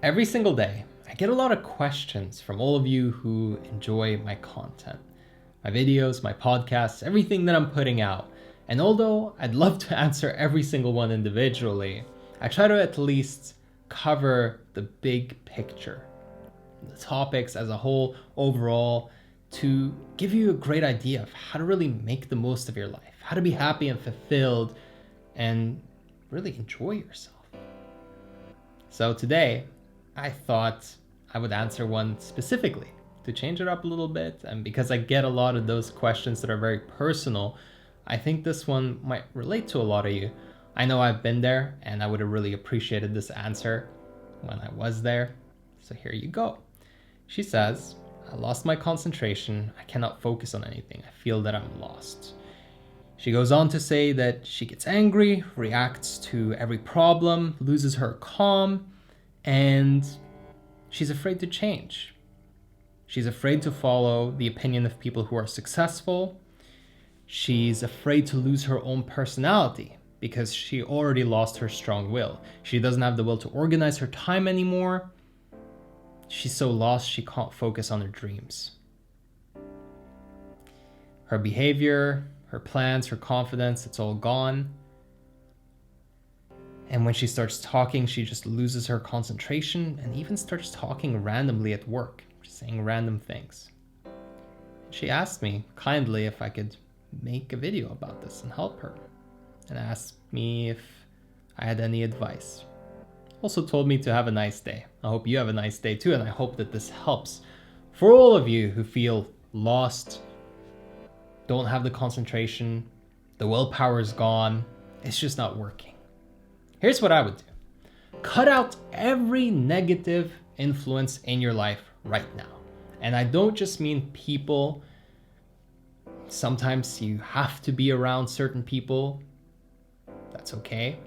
Every single day, I get a lot of questions from all of you who enjoy my content, my videos, my podcasts, everything that I'm putting out. And although I'd love to answer every single one individually, I try to at least cover the big picture, the topics as a whole, overall, to give you a great idea of how to really make the most of your life, how to be happy and fulfilled, and really enjoy yourself. So today, I thought I would answer one specifically to change it up a little bit. And because I get a lot of those questions that are very personal, I think this one might relate to a lot of you. I know I've been there and I would have really appreciated this answer when I was there. So here you go. She says, I lost my concentration. I cannot focus on anything. I feel that I'm lost. She goes on to say that she gets angry, reacts to every problem, loses her calm, and she's afraid to change. She's afraid to follow the opinion of people who are successful. She's afraid to lose her own personality because she already lost her strong will. She doesn't have the will to organize her time anymore. She's so lost she can't focus on her dreams. Her behavior, her plans, her confidence, it's all gone. And when she starts talking, she just loses her concentration and even starts talking randomly at work, just saying random things. She asked me kindly if I could make a video about this and help her, and asked me if I had any advice. Also told me to have a nice day. I hope you have a nice day too, and I hope that this helps for all of you who feel lost, don't have the concentration, the willpower is gone, it's just not working. Here's what I would do. Cut out every negative influence in your life right now. And I don't just mean people. Sometimes you have to be around certain people. That's okay.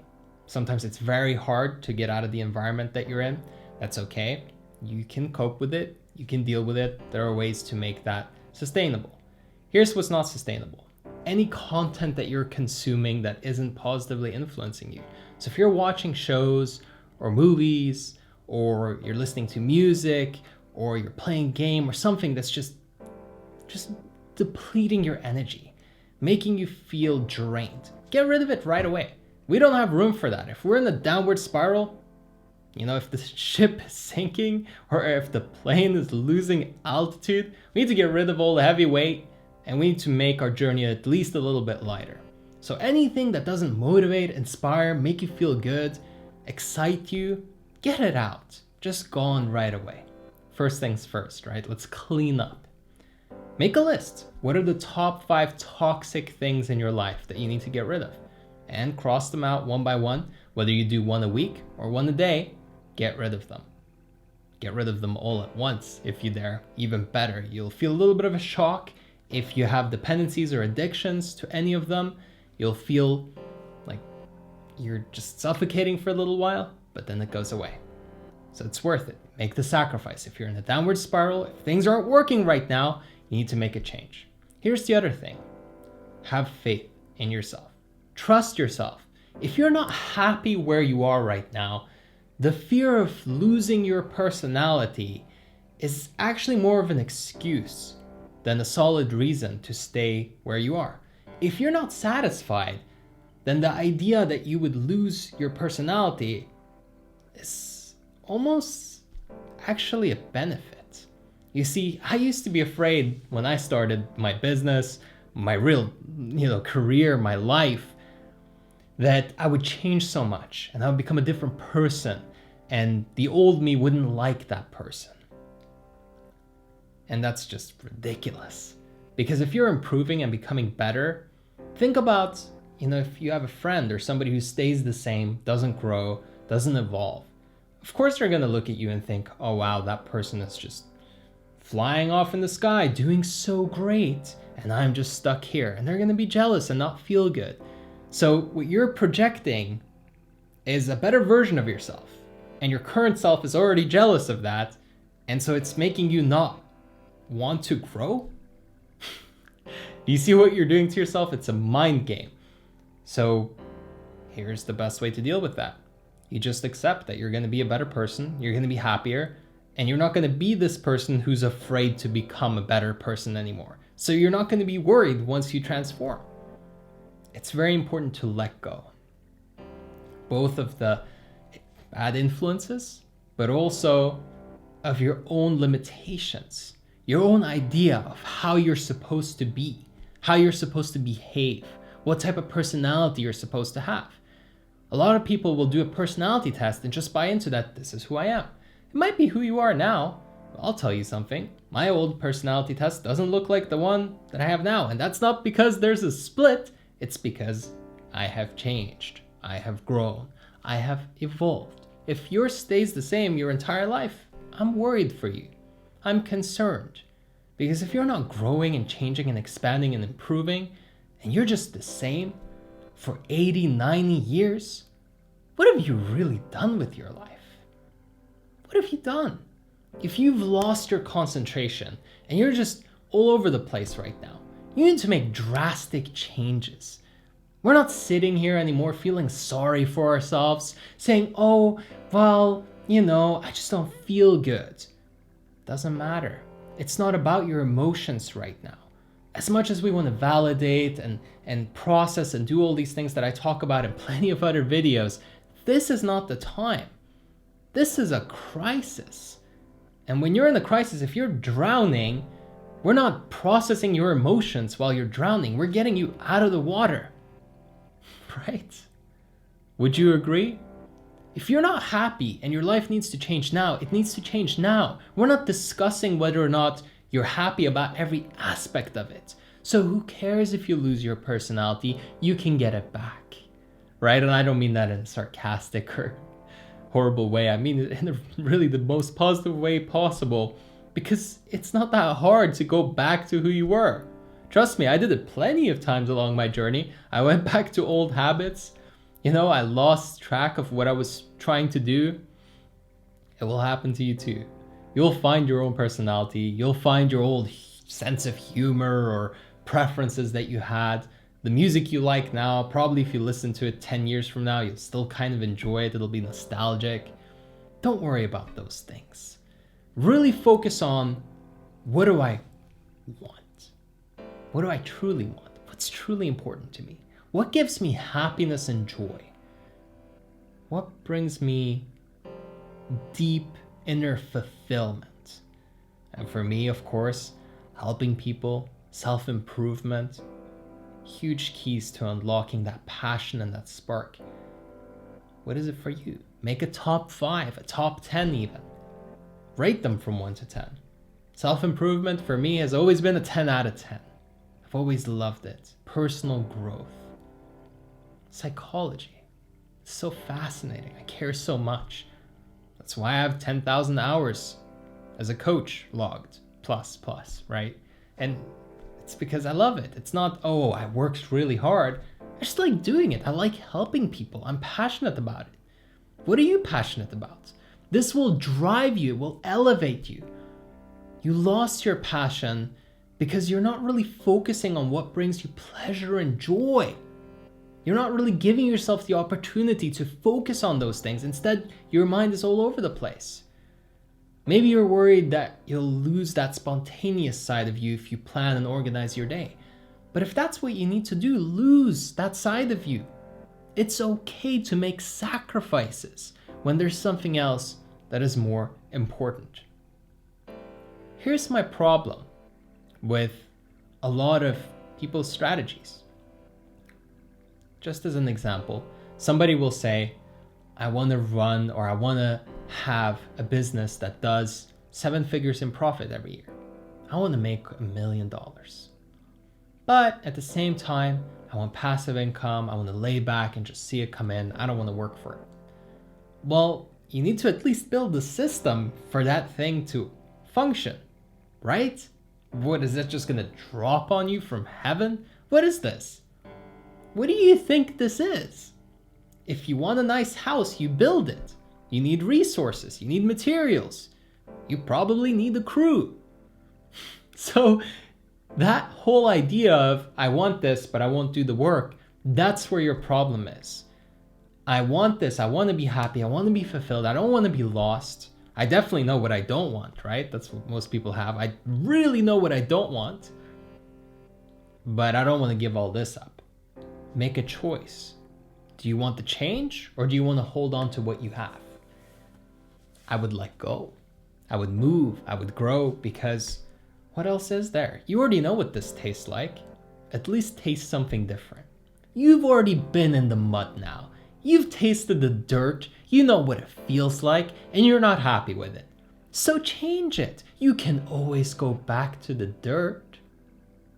Sometimes it's very hard to get out of the environment that you're in. That's okay. You can cope with it. You can deal with it. There are ways to make that sustainable. Here's what's not sustainable. Any content that you're consuming that isn't positively influencing you. So if you're watching shows or movies, or you're listening to music, or you're playing a game or something that's just depleting your energy, making you drained, get rid of it right away. We don't have room for that. If we're in a downward spiral, if the ship is sinking or if the plane is losing altitude, we need to get rid of all the heavy weight and we need to make our journey at least a little bit lighter. So anything that doesn't motivate, inspire, make you feel good, excite you, get it out. Just gone right away. First things first, right? Let's clean up. Make a list. What are the top 5 toxic things in your life that you need to get rid of? And cross them out one by one. Whether you do one a week or one a day, get rid of them. Get rid of them all at once if you dare. Even better, you'll feel a little bit of a shock. If you have dependencies or addictions to any of them, you'll feel like you're just suffocating for a little while, but then it goes away. So it's worth it. Make the sacrifice. If you're in a downward spiral, if things aren't working right now, you need to make a change. Here's the other thing. Have faith in yourself. Trust yourself. If you're not happy where you are right now, the fear of losing your personality is actually more of an excuse than a solid reason to stay where you are. If you're not satisfied, then the idea that you would lose your personality is almost actually a benefit. You see, I used to be afraid when I started my business, my real, career, my life, that I would change so much and I would become a different person and the old me wouldn't like that person. And that's just ridiculous. Because if you're improving and becoming better, think about, if you have a friend or somebody who stays the same, doesn't grow, doesn't evolve. Of course they're going to look at you and think, oh wow, that person is just flying off in the sky, doing so great, and I'm just stuck here. And they're going to be jealous and not feel good. So what you're projecting is a better version of yourself. And your current self is already jealous of that. And so it's making you not want to grow. You see what you're doing to yourself? It's a mind game. So here's the best way to deal with that. You just accept that you're going to be a better person, you're going to be happier, and you're not going to be this person who's afraid to become a better person anymore. So you're not going to be worried once you transform. It's very important to let go, both of the bad influences, but also of your own limitations, your own idea of how you're supposed to be, how you're supposed to behave, what type of personality you're supposed to have. A lot of people will do a personality test and just buy into that. This is who I am. It might be who you are now. I'll tell you something. My old personality test doesn't look like the one that I have now. And that's not because there's a split. It's because I have changed. I have grown. I have evolved. If yours stays the same your entire life, I'm worried for you. I'm concerned. Because if you're not growing and changing and expanding and improving, and you're just the same for 80, 90 years, what have you really done with your life? What have you done? If you've lost your concentration and you're just all over the place right now, you need to make drastic changes. We're not sitting here anymore feeling sorry for ourselves, saying, oh, well, I just don't feel good. Doesn't matter. It's not about your emotions right now. As much as we want to validate and process and do all these things that I talk about in plenty of other videos, this is not the time. This is a crisis. And when you're in a crisis, if you're drowning, we're not processing your emotions while you're drowning. We're getting you out of the water. Right? Would you agree? If you're not happy and your life needs to change now, it needs to change now. We're not discussing whether or not you're happy about every aspect of it. So who cares if you lose your personality? You can get it back. Right? And I don't mean that in a sarcastic or horrible way. I mean it in really the most positive way possible, because it's not that hard to go back to who you were. Trust me, I did it plenty of times along my journey. I went back to old habits. I lost track of what I was trying to do. It will happen to you too. You'll find your own personality. You'll find your old sense of humor or preferences that you had. The music you like now, probably if you listen to it 10 years from now, you'll still kind of enjoy it. It'll be nostalgic. Don't worry about those things. Really focus on, what do I want? What do I truly want? What's truly important to me? What gives me happiness and joy? What brings me deep inner fulfillment? And for me, of course, helping people, self-improvement, huge keys to unlocking that passion and that spark. What is it for you? Make a top 5, a top 10 even. Rate them from 1 to 10. Self-improvement for me has always been a 10 out of 10. I've always loved it. Personal growth. Psychology. It's so fascinating. I care so much. That's why I have 10,000 hours as a coach logged, plus, right? And it's because I love it. It's not, oh, I worked really hard. I just like doing it. I like helping people. I'm passionate about it. What are you passionate about? This will drive you. It will elevate you. You lost your passion because you're not really focusing on what brings you pleasure and joy. You're not really giving yourself the opportunity to focus on those things. Instead, your mind is all over the place. Maybe you're worried that you'll lose that spontaneous side of you if you plan and organize your day. But if that's what you need to do, lose that side of you. It's okay to make sacrifices when there's something else that is more important. Here's my problem with a lot of people's strategies. Just as an example, somebody will say, I want to run or I want to have a business that does 7 figures in profit every year. I want to make $1 million. But at the same time, I want passive income. I want to lay back and just see it come in. I don't want to work for it. Well, you need to at least build the system for that thing to function, right? What, is that just going to drop on you from heaven? What is this? What do you think this is? If you want a nice house, you build it. You need resources. You need materials. You probably need a crew. So that whole idea of, I want this, but I won't do the work, that's where your problem is. I want this. I want to be happy. I want to be fulfilled. I don't want to be lost. I definitely know what I don't want, right? That's what most people have. I really know what I don't want, but I don't want to give all this up. Make a choice. Do you want the change, or do you want to hold on to what you have? I would let go. I would move. I would grow, because what else is there? You already know what this tastes like. At least taste something different. You've already been in the mud now. You've tasted the dirt. You know what it feels like, and you're not happy with it. So change it. You can always go back to the dirt.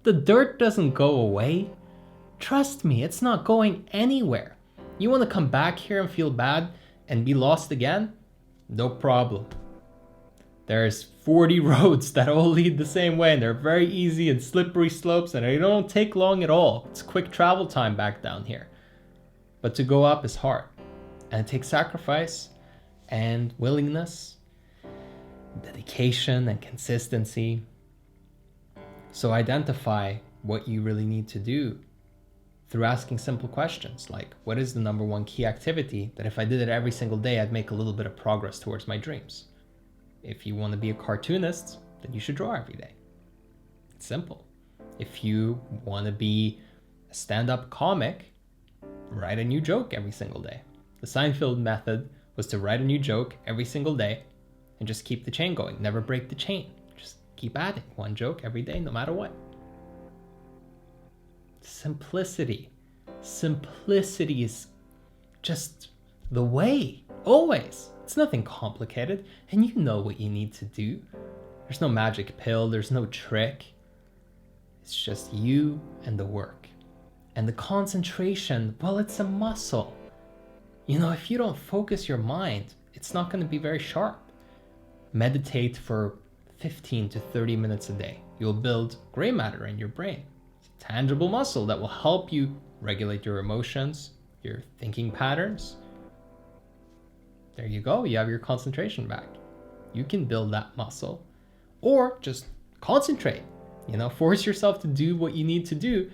The dirt doesn't go away. Trust me, it's not going anywhere. You want to come back here and feel bad and be lost again? No problem. There's 40 roads that all lead the same way, and they're very easy and slippery slopes, and they don't take long at all. It's quick travel time back down here. But to go up is hard, and it takes sacrifice and willingness, dedication and consistency. So identify what you really need to do through asking simple questions like, what is the number one key activity that if I did it every single day, I'd make a little bit of progress towards my dreams? If you want to be a cartoonist, then you should draw every day. It's simple. If you want to be a stand-up comic, write a new joke every single day. The Seinfeld method was to write a new joke every single day and just keep the chain going. Never break the chain. Just keep adding one joke every day, no matter what. Simplicity. Simplicity is just the way, always. It's nothing complicated, and you know what you need to do. There's no magic pill, there's no trick. It's just you and the work. And the concentration, well, it's a muscle. You know, if you don't focus your mind, it's not going to be very sharp. Meditate for 15 to 30 minutes a day. You'll build gray matter in your brain. It's a tangible muscle that will help you regulate your emotions, your thinking patterns. There you go. You have your concentration back. You can build that muscle, or just concentrate. You know, force yourself to do what you need to do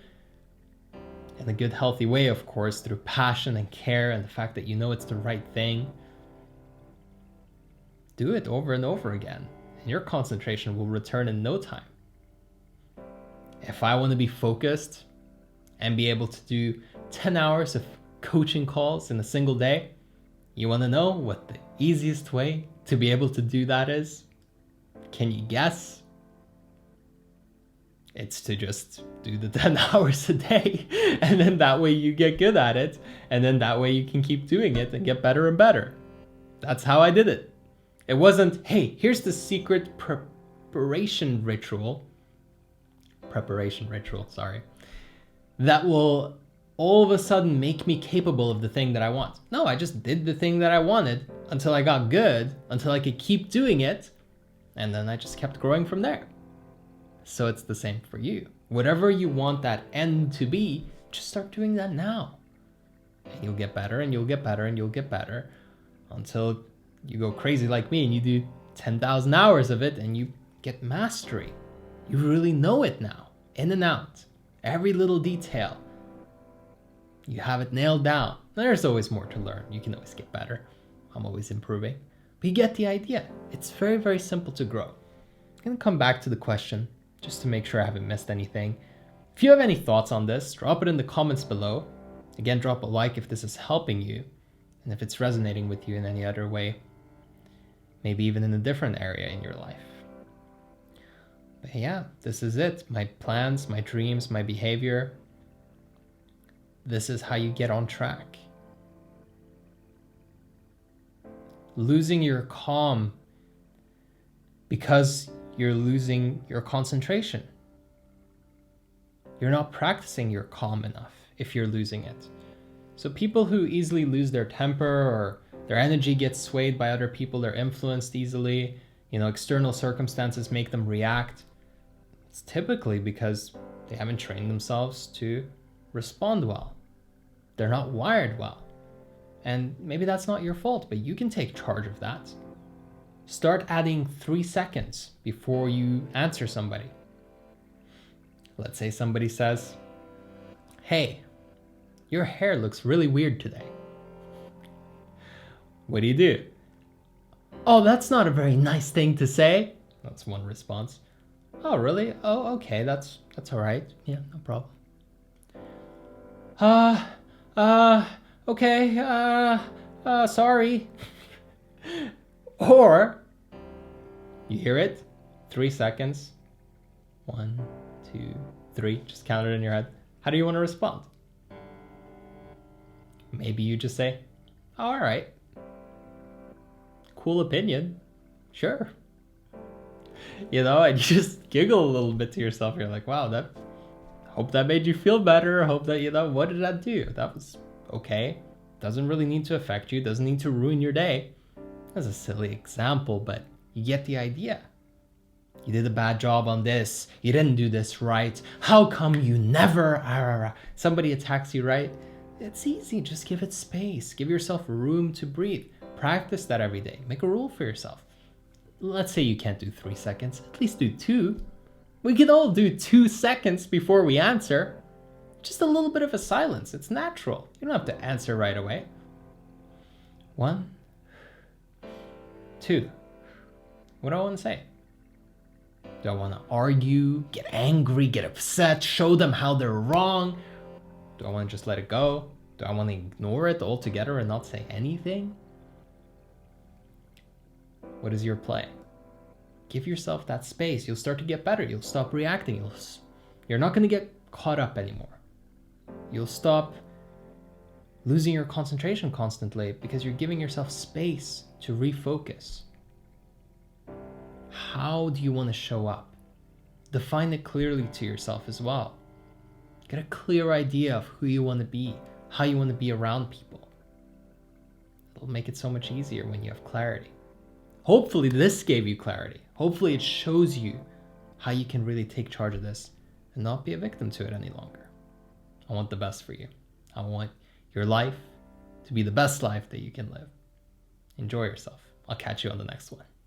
in a good, healthy way, of course, through passion and care and the fact that you know it's the right thing. Do it over and over again, and your concentration will return in no time. If I want to be focused and be able to do 10 hours of coaching calls in a single day, you want to know what the easiest way to be able to do that is? Can you guess? It's to just do the 10 hours a day, and then that way you get good at it, and then that way you can keep doing it and get better and better. That's how I did it. It wasn't, hey, here's the secret preparation ritual, that will all of a sudden make me capable of the thing that I want. No, I just did the thing that I wanted until I got good, until I could keep doing it, and then I just kept growing from there. So it's the same for you. Whatever you want that end to be, just start doing that now. And you'll get better, and you'll get better, and you'll get better, until you go crazy like me and you do 10,000 hours of it and you get mastery. You really know it now, in and out, every little detail. You have it nailed down. There's always more to learn. You can always get better. I'm always improving. But you get the idea. It's very, very simple to grow. I'm going to come back to the question just to make sure I haven't missed anything. If you have any thoughts on this, drop it in the comments below. Again, drop a like if this is helping you, and if it's resonating with you in any other way, maybe even in a different area in your life. But yeah, this is it. My plans, my dreams, my behavior. This is how you get on track. Losing your calm because you're losing your concentration. You're not practicing your calm enough if you're losing it. So people who easily lose their temper, or their energy gets swayed by other people, they're influenced easily, external circumstances make them react. It's typically because they haven't trained themselves to respond well. They're not wired well. And maybe that's not your fault, but you can take charge of that. Start adding 3 seconds before you answer somebody. Let's say somebody says, "Hey, your hair looks really weird today." What do you do? Oh, that's not a very nice thing to say. That's one response. Oh, really? Oh, okay, that's all right. Yeah, no problem. Uh, uh, okay, sorry. Or, you hear it, 3 seconds. 1, 2, 3, just count it in your head. How do you want to respond? Maybe you just say, oh, all right. Cool opinion. Sure. You know, and you just giggle a little bit to yourself. You're like, wow, hope that made you feel better. Hope that, what did that do? That was okay. Doesn't really need to affect you. Doesn't need to ruin your day. That's a silly example, but you get the idea. You did a bad job on this. You didn't do this right. How come you never... Somebody attacks you, right? It's easy. Just give it space. Give yourself room to breathe. Practice that every day. Make a rule for yourself. Let's say you can't do 3 seconds. At least do 2. We can all do 2 seconds before we answer. Just a little bit of a silence. It's natural. You don't have to answer right away. 1, 2. What do I want to say? Do I want to argue, get angry, get upset, show them how they're wrong? Do I want to just let it go? Do I want to ignore it altogether and not say anything? What is your play? Give yourself that space. You'll start to get better. You'll stop reacting. You're not going to get caught up anymore. You'll stop losing your concentration constantly because you're giving yourself space to refocus. How do you want to show up? Define it clearly to yourself as well. Get a clear idea of who you want to be, how you want to be around people. It'll make it so much easier when you have clarity. Hopefully this gave you clarity. Hopefully it shows you how you can really take charge of this and not be a victim to it any longer. I want the best for you. I want your life to be the best life that you can live. Enjoy yourself. I'll catch you on the next one.